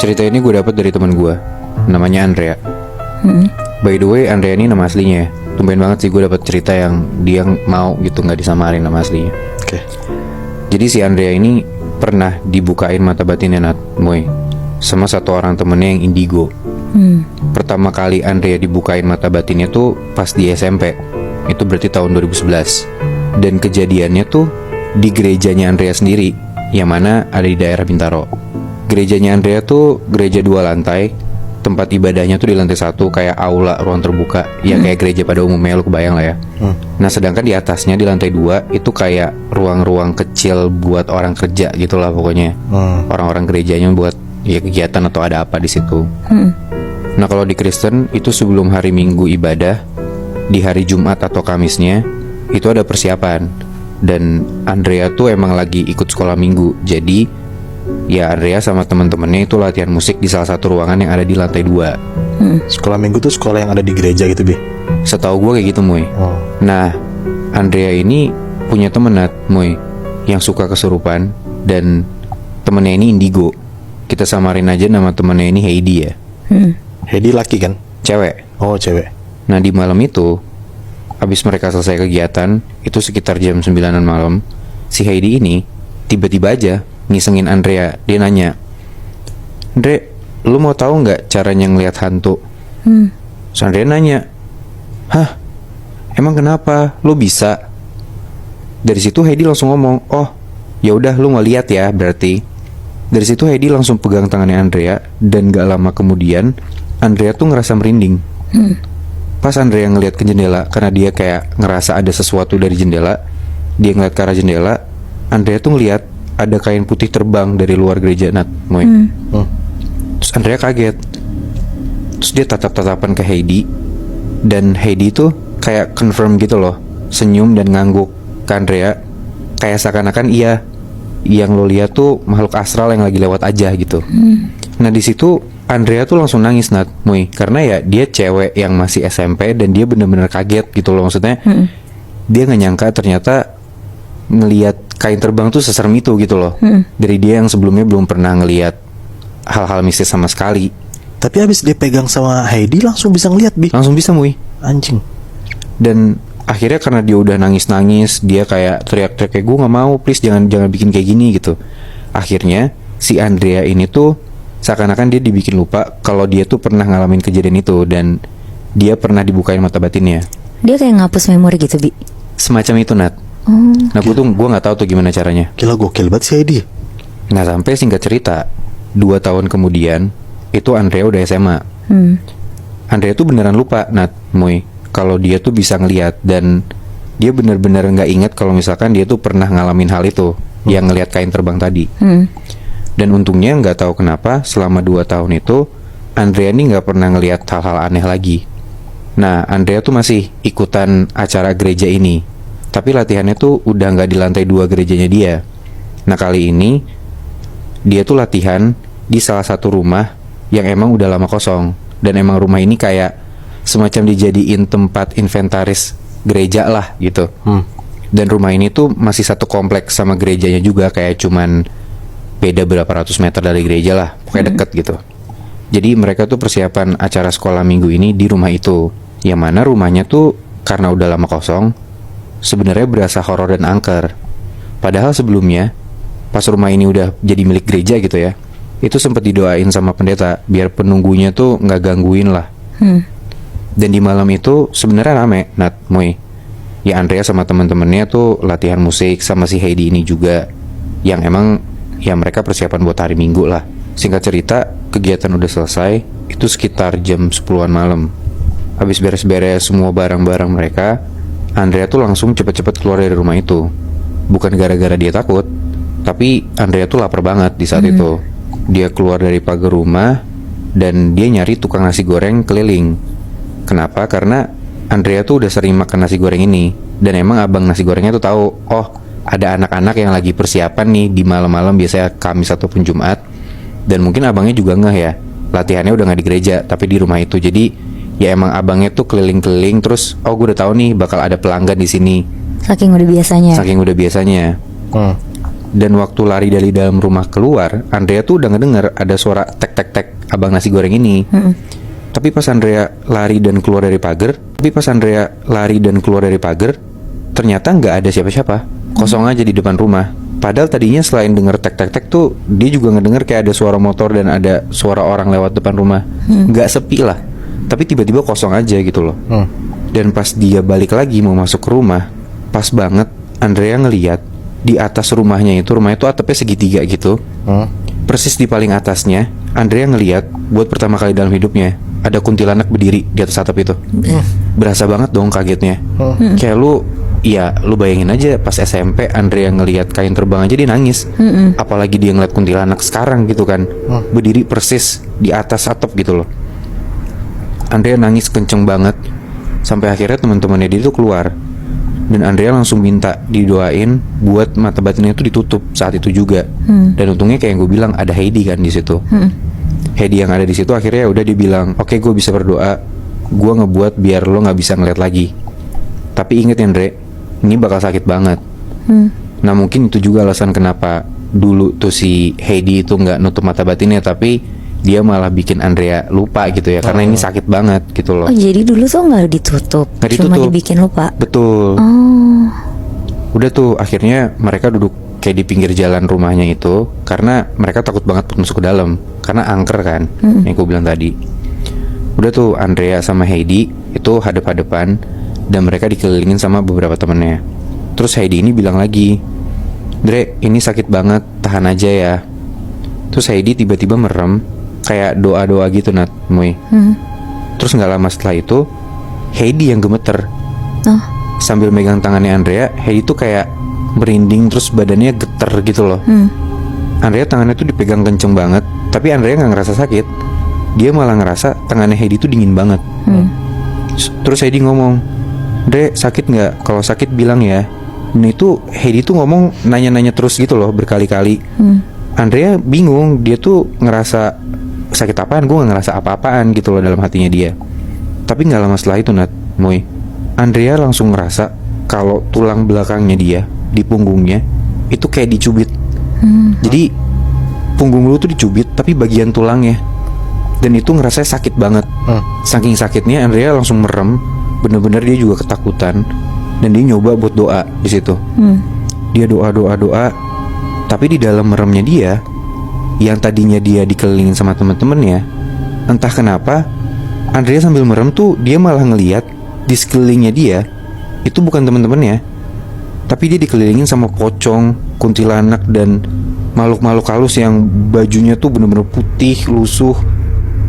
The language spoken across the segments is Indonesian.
Cerita ini gue dapet dari teman gue, namanya Andrea. By the way, Andrea ini nama aslinya ya. Tumben banget sih gue dapet cerita yang dia mau gitu, nggak disamarin nama aslinya. Oke. Jadi si Andrea ini pernah dibukain mata batinnya Nat, Moy, sama satu orang temennya yang indigo. Pertama kali Andrea dibukain mata batinnya tuh pas di SMP. Itu berarti tahun 2011. Dan kejadiannya tuh di gerejanya Andrea sendiri, yang mana ada di daerah Bintaro. Gerejanya Andrea tuh gereja 2 lantai. Tempat ibadahnya tuh di lantai 1, kayak aula, ruang terbuka. Ya kayak gereja pada umumnya, lu kebayang lah ya. Nah sedangkan di atasnya di lantai 2 itu kayak ruang-ruang kecil buat orang kerja gitu lah pokoknya. Orang-orang gerejanya buat ya kegiatan atau ada apa di situ. Nah kalau di Kristen itu sebelum hari Minggu ibadah, di hari Jumat atau Kamisnya itu ada persiapan. Dan Andrea tuh emang lagi ikut sekolah minggu. Jadi ya Andrea sama teman-temannya itu latihan musik di salah satu ruangan yang ada di lantai 2. Sekolah minggu tuh sekolah yang ada di gereja gitu, Bi? Setahu gue kayak gitu, Moy. Nah Andrea ini punya temen Nat, Moy, yang suka kesurupan. Dan temennya ini indigo. Kita samarin aja nama temennya ini Heidi ya. Heidi laki kan? Cewek. Oh, cewek. Nah di malam itu, habis mereka selesai kegiatan, itu sekitar jam 9-an malam, si Heidi ini tiba-tiba aja ngisengin Andrea. Dia nanya, "Andre, lu mau tahu nggak caranya ngelihat hantu?" Terus Andrea nanya, "Hah? Emang kenapa? Lu bisa?" Dari situ Heidi langsung ngomong, "Oh, ya udah lu mau lihat ya berarti." Dari situ Heidi langsung pegang tangannya Andrea. Dan gak lama kemudian Andrea tuh ngerasa merinding. Pas Andrea ngeliat ke jendela, karena dia kayak ngerasa ada sesuatu dari jendela, dia ngeliat ke arah jendela. Andrea tuh ngeliat ada kain putih terbang dari luar gereja Nat, Moy. Terus Andrea kaget. Terus dia tatap-tatapan ke Heidi. Dan Heidi tuh kayak confirm gitu loh, senyum dan ngangguk ke Andrea, kayak seakan-akan iya, yang lo lihat tuh makhluk astral yang lagi lewat aja gitu. Nah di situ Andrea tuh langsung nangis Nat, Moy, karena ya dia cewek yang masih SMP dan dia bener-bener kaget gitu loh. Maksudnya dia nggak nyangka ternyata ngelihat kain terbang tuh seserem itu gitu loh. Dari dia yang sebelumnya belum pernah ngelihat hal-hal mistis sama sekali. Tapi habis dia pegang sama Heidi langsung bisa ngeliat, Bi? Langsung bisa, Moy. Anjing. Dan akhirnya karena dia udah nangis-nangis, dia kayak teriak-teriak kayak, "Gue gak mau, please jangan bikin kayak gini," gitu. Akhirnya si Andrea ini tuh seakan-akan dia dibikin lupa kalau dia tuh pernah ngalamin kejadian itu. Dan dia pernah dibukain mata batinnya. Dia kayak ngapus memori gitu, Bi? Semacam itu, Nat. Nah gue gak tahu tuh gimana caranya. Gila, gokil banget si Heidi. Nah sampai singkat cerita, 2 tahun kemudian itu Andrea udah SMA. Andrea tuh beneran lupa Nat, Moy, kalau dia tuh bisa ngelihat. Dan dia bener-bener gak inget kalau misalkan dia tuh pernah ngalamin hal itu, yang ngelihat kain terbang tadi. Dan untungnya gak tahu kenapa selama 2 tahun itu Andrea ini gak pernah ngelihat hal-hal aneh lagi. Nah Andrea tuh masih ikutan acara gereja ini, tapi latihannya tuh udah gak di lantai 2 gerejanya dia. Nah kali ini dia tuh latihan di salah satu rumah yang emang udah lama kosong. Dan emang rumah ini kayak semacam dijadiin tempat inventaris gereja lah gitu. Dan rumah ini tuh masih satu kompleks sama gerejanya juga, kayak cuman beda berapa ratus meter dari gereja lah, pokoknya deket gitu. Jadi mereka tuh persiapan acara sekolah minggu ini di rumah itu, yang mana rumahnya tuh karena udah lama kosong, sebenarnya berasa horor dan angker. Padahal sebelumnya pas rumah ini udah jadi milik gereja gitu ya, itu sempat didoain sama pendeta biar penunggunya tuh nggak gangguin lah. Dan di malam itu sebenarnya rame, Nat, Moy. Ya Andrea sama teman-temannya tuh latihan musik sama si Heidi ini juga, yang emang ya mereka persiapan buat hari Minggu lah. Singkat cerita, kegiatan udah selesai, itu sekitar jam 10-an malam. Habis beres-beres semua barang-barang mereka, Andrea tuh langsung cepet-cepet keluar dari rumah itu. Bukan gara-gara dia takut, tapi Andrea tuh lapar banget di saat itu. Dia keluar dari pagar rumah dan dia nyari tukang nasi goreng keliling. Kenapa? Karena Andrea tuh udah sering makan nasi goreng ini. Dan emang abang nasi gorengnya tuh tahu, oh ada anak-anak yang lagi persiapan nih di malam-malam, biasanya Kamis ataupun Jumat. Dan mungkin abangnya juga ngeh ya, latihannya udah gak di gereja tapi di rumah itu. Jadi ya emang abangnya tuh keliling-keliling terus, oh gue udah tahu nih bakal ada pelanggan di sini. Saking udah biasanya. Saking udah biasanya. Dan waktu lari dari dalam rumah keluar, Andrea tuh udah ngedenger ada suara tek tek tek abang nasi goreng ini. Tapi pas Andrea lari dan keluar dari pagar, ternyata nggak ada siapa-siapa, kosong aja di depan rumah. Padahal tadinya selain denger tek tek tek tuh, dia juga ngedenger kayak ada suara motor dan ada suara orang lewat depan rumah. Nggak sepi lah, tapi tiba-tiba kosong aja gitu loh. Dan pas dia balik lagi mau masuk ke rumah, pas banget Andrea ngeliat di atas rumahnya itu atapnya segitiga gitu. Persis di paling atasnya, Andrea ngeliat buat pertama kali dalam hidupnya ada kuntilanak berdiri di atas atap itu. Berasa banget dong kagetnya. Kayak lu bayangin aja pas SMP Andrea ngeliat kain terbang aja dia nangis. Apalagi dia ngeliat kuntilanak sekarang gitu kan, berdiri persis di atas atap gitu loh. Andrea nangis kenceng banget sampai akhirnya teman-temannya dia tuh keluar. Dan Andrea langsung minta didoain buat mata batinnya itu ditutup saat itu juga. Dan untungnya kayak yang gue bilang ada Heidi kan di situ. Heidi yang ada di situ akhirnya udah dibilang, oke, gue bisa berdoa, gue ngebuat biar lo nggak bisa ngeliat lagi. Tapi inget ya Andre, ini bakal sakit banget. Nah mungkin itu juga alasan kenapa dulu tuh si Heidi itu nggak nutup mata batinnya, tapi dia malah bikin Andrea lupa gitu ya, karena ini sakit banget gitu loh. Oh jadi dulu tuh nggak ditutup, cuma dibikin lupa. Betul. Udah tuh akhirnya mereka duduk kayak di pinggir jalan rumahnya itu, karena mereka takut banget masuk ke dalam, karena angker kan, yang gue bilang tadi. Udah tuh Andrea sama Heidi itu hadap-hadapan, dan mereka dikelilingin sama beberapa temennya. Terus Heidi ini bilang lagi, Dre, ini sakit banget, tahan aja ya. Terus Heidi tiba-tiba merem, kayak doa-doa gitu Nat, Muy. Terus gak lama setelah itu Heidi yang gemeter. Sambil megang tangannya Andrea, Heidi tuh kayak merinding, terus badannya geter gitu loh. Andrea tangannya tuh dipegang kenceng banget, tapi Andrea gak ngerasa sakit. Dia malah ngerasa tangannya Heidi tuh dingin banget. Terus Heidi ngomong, Dre, sakit gak? Kalau sakit bilang ya. Dan itu Heidi tuh ngomong nanya-nanya terus gitu loh, berkali-kali. Andrea bingung, dia tuh ngerasa sakit apaan, gue gak ngerasa apa-apaan gitu loh dalam hatinya dia. Tapi gak lama setelah itu Nat, Muy, Andrea langsung ngerasa kalau tulang belakangnya dia, di punggungnya, itu kayak dicubit. Jadi punggung lu tuh dicubit, tapi bagian tulangnya. Dan itu ngerasa sakit banget. Saking sakitnya Andrea langsung merem, bener-bener dia juga ketakutan. Dan dia nyoba buat doa di situ. Dia doa, tapi di dalam meremnya dia, yang tadinya dia dikelilingin sama temen-temennya, entah kenapa Andrea sambil merem tuh dia malah ngeliat di sekelilingnya dia itu bukan temen-temennya, tapi dia dikelilingin sama pocong, kuntilanak, dan makhluk-makhluk halus yang bajunya tuh bener-bener putih, lusuh,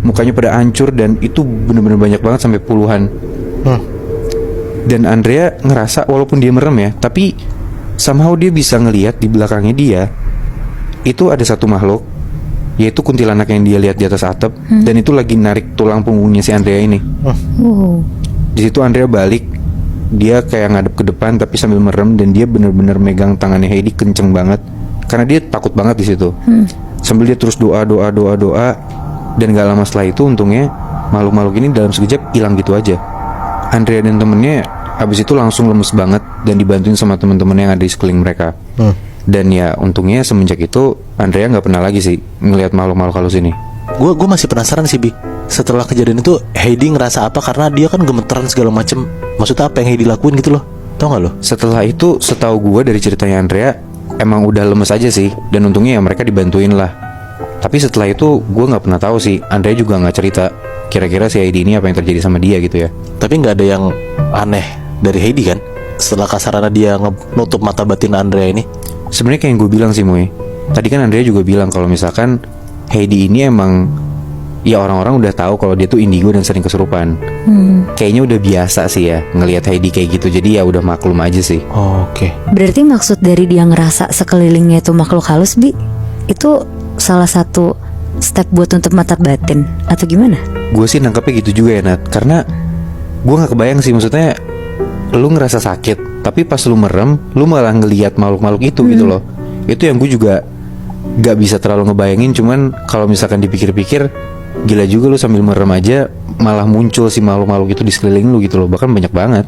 mukanya pada hancur, dan itu bener-bener banyak banget sampai puluhan. Dan Andrea ngerasa walaupun dia merem ya, tapi somehow dia bisa ngelihat di belakangnya dia itu ada satu makhluk, yaitu kuntilanak yang dia lihat di atas atap. Dan itu lagi narik tulang punggungnya si Andrea ini. Di situ Andrea balik, dia kayak ngadep ke depan tapi sambil merem, dan dia bener-bener megang tangannya Heidi kenceng banget karena dia takut banget di situ. Sambil dia terus doa. Dan gak lama setelah itu untungnya makhluk-makhluk ini dalam sekejap hilang gitu aja. Andrea dan temennya abis itu langsung lemes banget dan dibantuin sama temen-temen yang ada di sekeliling mereka. Dan ya untungnya semenjak itu Andrea nggak pernah lagi sih ngelihat makhluk-makhluk halus ini. Gue masih penasaran sih Bi, setelah kejadian itu Heidi ngerasa apa, karena dia kan gemeteran segala macem. Maksudnya apa yang Heidi lakuin gitu loh, tau gak lo? Setelah itu setahu gue dari ceritanya Andrea emang udah lemes aja sih, dan untungnya ya mereka dibantuin lah. Tapi setelah itu gue nggak pernah tahu sih, Andrea juga nggak cerita kira-kira si Heidi ini apa yang terjadi sama dia gitu ya. Tapi nggak ada yang aneh dari Heidi kan setelah kasarannya dia nutup mata batin Andrea ini? Sebenarnya kayak yang gue bilang sih Muy, tadi kan Andrea juga bilang kalau misalkan Heidi ini emang ya orang-orang udah tahu kalau dia tuh indigo dan sering kesurupan. Kayaknya udah biasa sih ya ngelihat Heidi kayak gitu, jadi ya udah maklum aja sih. Oke. Berarti maksud dari dia ngerasa sekelilingnya itu makhluk halus, Bi, itu salah satu step buat nutup mata batin atau gimana? Gue sih nangkepnya gitu juga ya Nat, karena gue gak kebayang sih, maksudnya lu ngerasa sakit tapi pas lu merem lu malah ngelihat makhluk-makhluk itu gitu loh. Itu yang gue juga gak bisa terlalu ngebayangin. Cuman kalau misalkan dipikir-pikir, gila juga lu sambil merem aja malah muncul si makhluk-makhluk itu di sekeliling lu gitu loh, bahkan banyak banget.